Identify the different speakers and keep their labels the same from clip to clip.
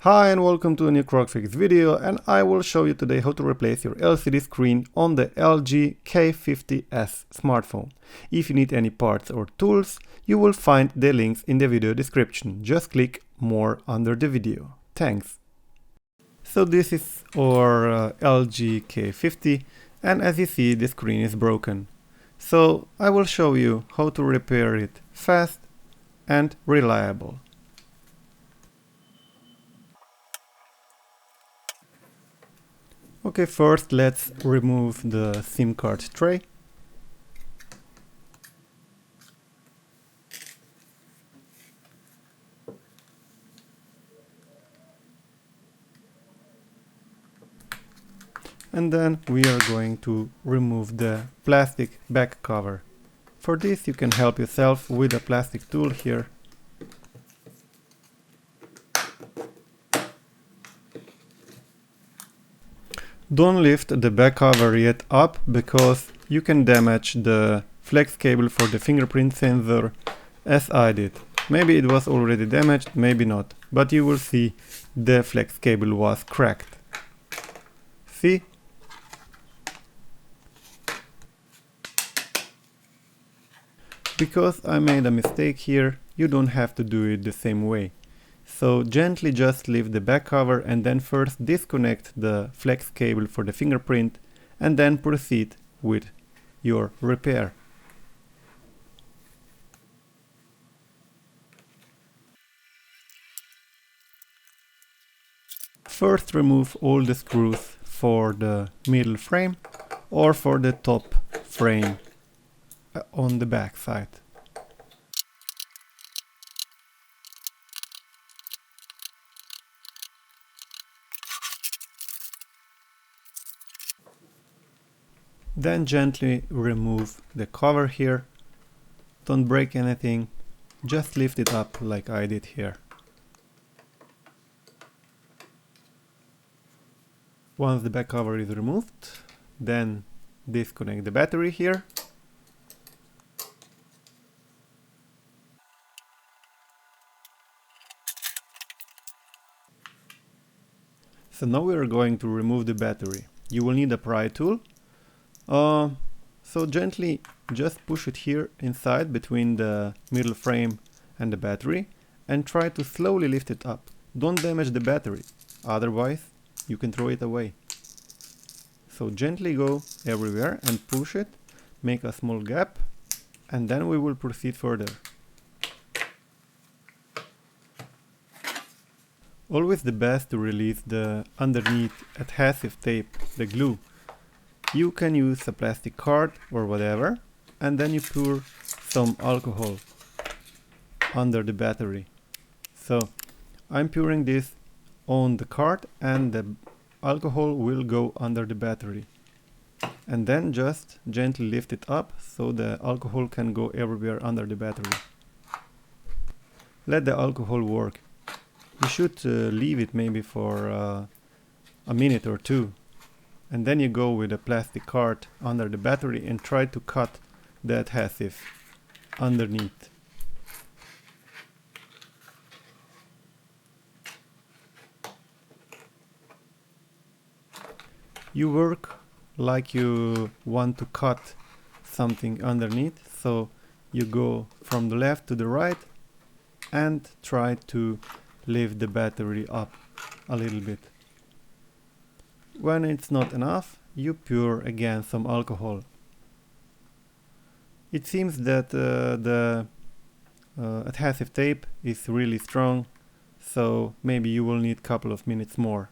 Speaker 1: Hi and welcome to a new CrocFIX video, and I will show you today how to replace your LCD screen on the LG K50S smartphone. If you need any parts or tools, you will find the links in the video description. Just click more under the video. Thanks. So this is our LG K50, and as you see, the screen is broken. So I will show you how to repair it fast and reliable. Okay, first let's remove the SIM card tray. And then we are going to remove the plastic back cover. For this you can help yourself with a plastic tool here. Don't lift the back cover yet up, because you can damage the flex cable for the fingerprint sensor, as I did. Maybe it was already damaged, maybe not, but you will see the flex cable was cracked. See? Because I made a mistake here, you don't have to do it the same way. So gently just lift the back cover and then first disconnect the flex cable for the fingerprint and then proceed with your repair. First remove all the screws for the middle frame or for the top frame on the back side. Then gently remove the cover here. Don't break anything, just lift it up like I did here. Once the back cover is removed, then disconnect the battery here. So now we are going to remove the battery. You will need a pry tool. So gently just push it here inside between the middle frame and the battery and try to slowly lift it up. Don't damage the battery, otherwise you can throw it away. So gently go everywhere and push it, make a small gap, and then we will proceed further. Always the best to release the underneath adhesive tape, the glue. You can use a plastic card or whatever, and then you pour some alcohol under the battery. So I'm pouring this on the card and the alcohol will go under the battery. And then just gently lift it up so the alcohol can go everywhere under the battery. Let the alcohol work. You should leave it maybe for a minute or two. And then you go with a plastic card under the battery and try to cut the adhesive underneath. You work like you want to cut something underneath, so you go from the left to the right and try to lift the battery up a little bit. When it's not enough, you pour again some alcohol. It seems that the adhesive tape is really strong, so maybe you will need a couple of minutes more.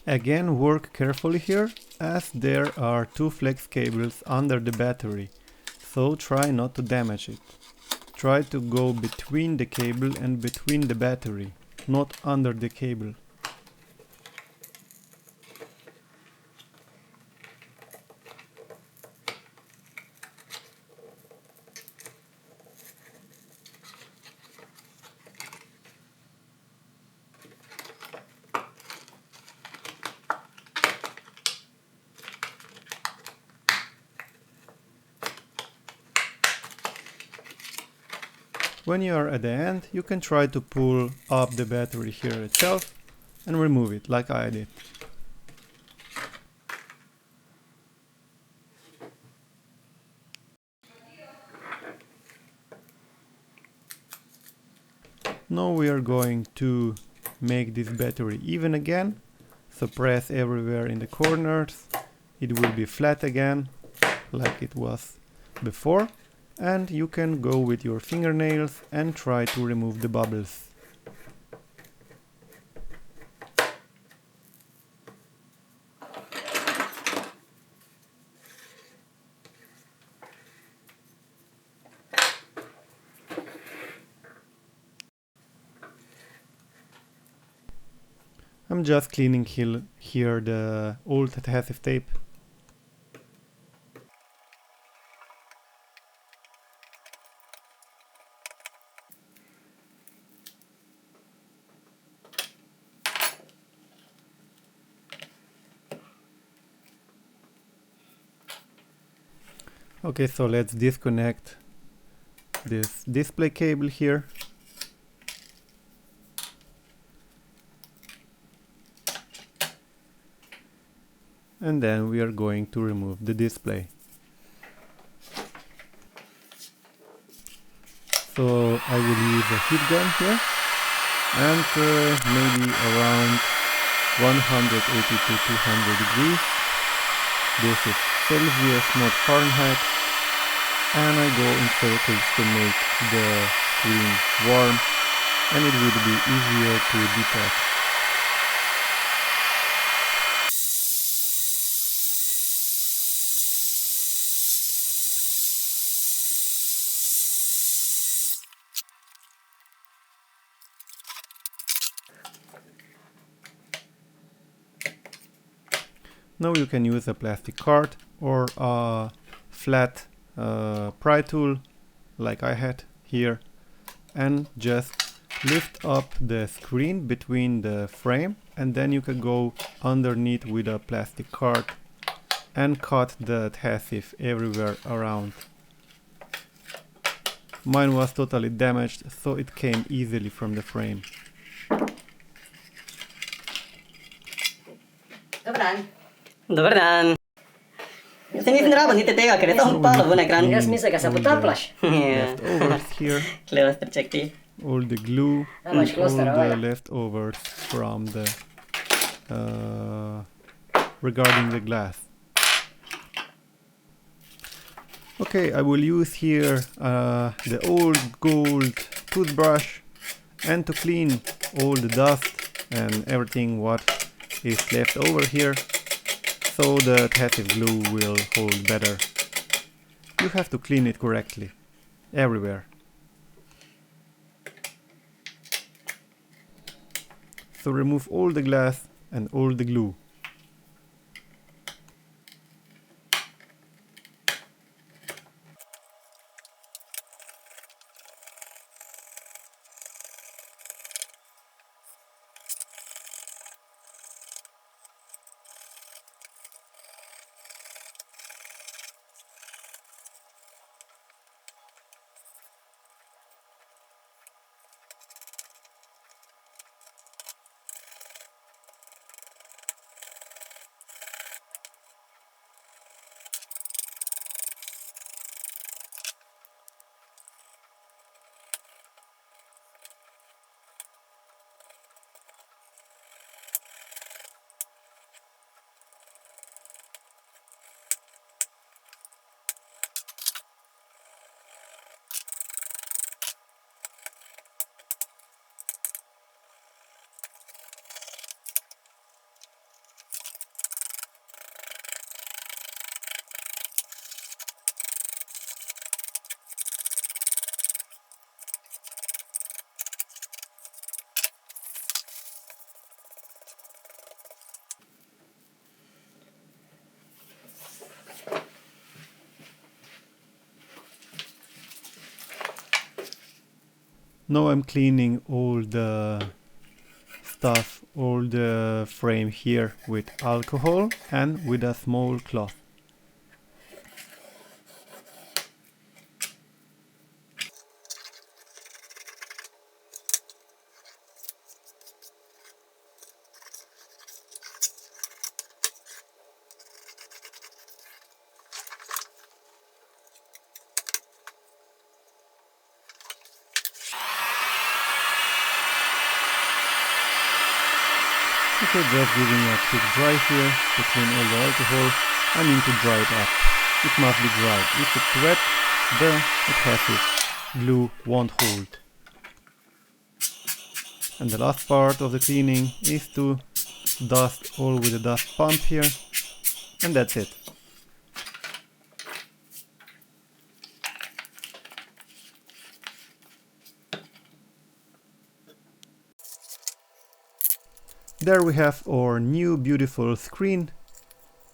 Speaker 1: Again, work carefully here as there are two flex cables under the battery, so try not to damage it. Try to go between the cable and between the battery, not under the cable. When you are at the end, you can try to pull up the battery here itself and remove it, like I did. Now we are going to make this battery even again, so press everywhere in the corners, it will be flat again, like it was before. And you can go with your fingernails and try to remove the bubbles. I'm just cleaning here the old adhesive tape. Okay, so let's disconnect this display cable here. And then we are going to remove the display. So I will use a heat gun here and maybe around 180 to 200 degrees. This is Celsius, not Fahrenheit, and I go in circles to make the screen warm, and it will be easier to detach. Now you can use a plastic card or a flat pry tool like I had here and just lift up the screen between the frame, and then you can go underneath with a plastic card and cut the adhesive everywhere around. Mine was totally damaged, so it came easily from the frame.
Speaker 2: Dobar dan. Ja se nisem rabo niti tega, ker je tam palo v ekran. Jaz mislim, da se potapljaš.
Speaker 1: Leftovers here.
Speaker 2: Kleostrček ti.
Speaker 1: All the glue and all the leftovers from the regarding the glass. Okay, I will use here the old gold toothbrush and to clean all the dust and everything what is left over here, so the adhesive glue will hold better. You have to clean it correctly, everywhere. So remove all the glass and all the glue. Now I'm cleaning all the stuff, all the frame here with alcohol and with a small cloth. Okay, just giving a quick dry here to clean all the alcohol. I mean to dry it up. It must be dry. If it's wet, the adhesive glue won't hold. And the last part of the cleaning is to dust all with the dust pump here, and that's it. There we have our new beautiful screen,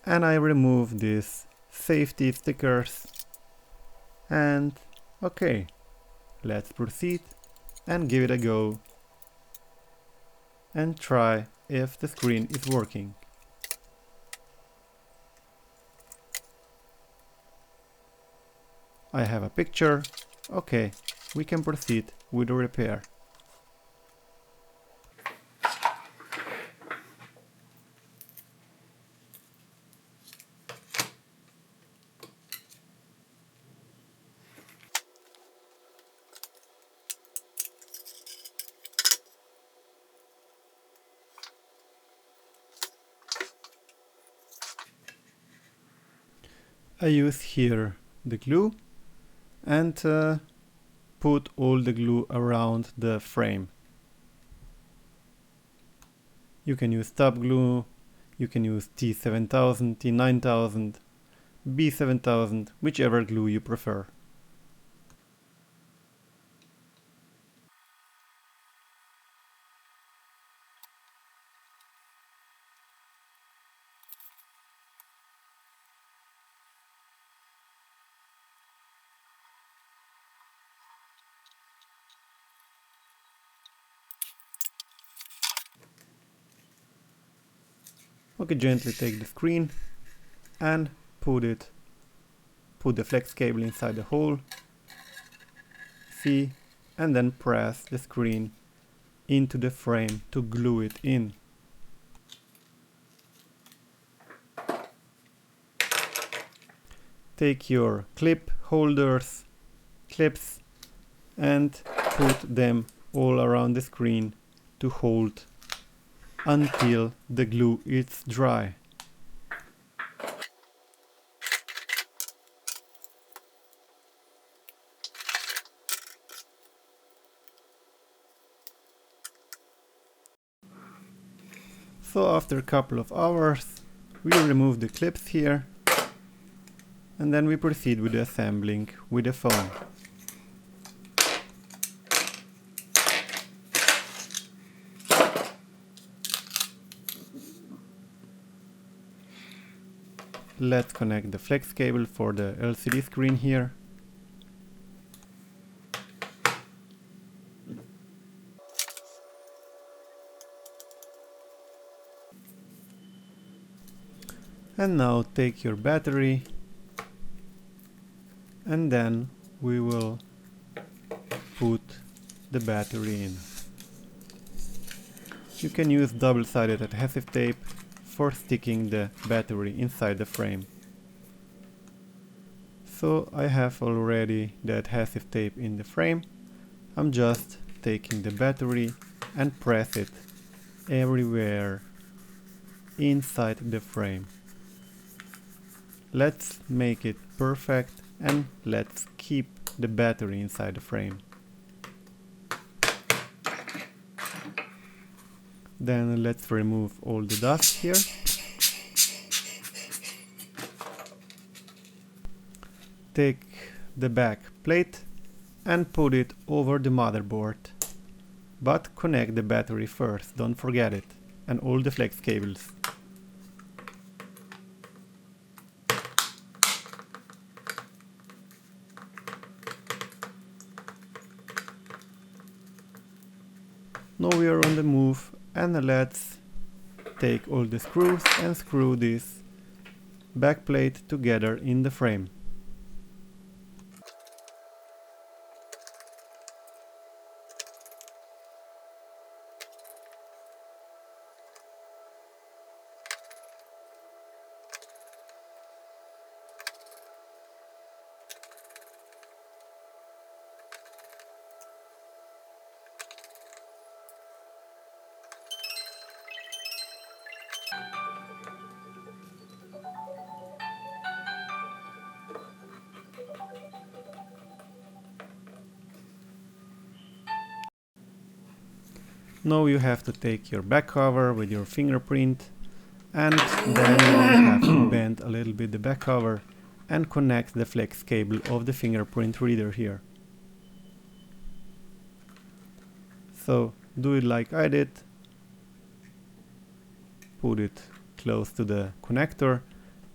Speaker 1: and I remove these safety stickers, and okay, let's proceed and give it a go and try if the screen is working. I have a picture. Okay, we can proceed with the repair. I use here the glue and put all the glue around the frame. You can use top glue, you can use T7000, T9000, B7000, whichever glue you prefer. Okay, gently take the screen and put the flex cable inside the hole, see, and then press the screen into the frame to glue it in. Take your clip holders, clips, and put them all around the screen to hold until the glue is dry. So after a couple of hours we remove the clips here and then we proceed with the assembling with the phone. Let's connect the flex cable for the LCD screen here. And now take your battery and then we will put the battery in. You can use double-sided adhesive tape for sticking the battery inside the frame. So I have already the adhesive tape in the frame. I'm just taking the battery and press it everywhere inside the frame. Let's make it perfect and let's keep the battery inside the frame. Then let's remove all the dust here. Take the back plate and put it over the motherboard. But connect the battery first, don't forget it, and all the flex cables. Now we are on the move, and let's take all the screws and screw this backplate together in the frame. Now you have to take your back cover with your fingerprint, and then you have to bend a little bit the back cover and connect the flex cable of the fingerprint reader here. So do it like I did. Put it close to the connector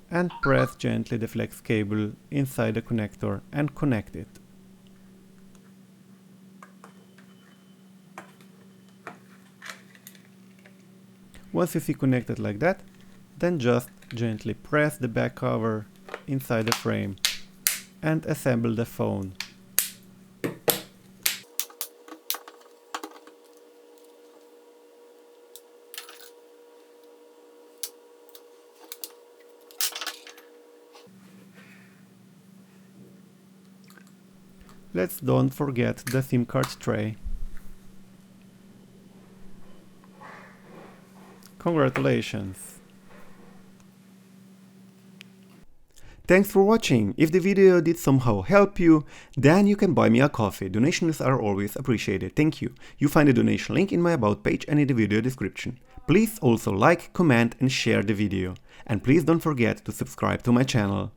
Speaker 1: and press gently the flex cable inside the connector and connect it. Once you see connected like that, then just gently press the back cover inside the frame and assemble the phone. Let's don't forget the SIM card tray. Congratulations! Thanks for watching. If the video did somehow help you, then you can buy me a coffee. Donations are always appreciated. Thank you. You find the donation link in my about page and in the video description. Please also like, comment and share the video. And please don't forget to subscribe to my channel.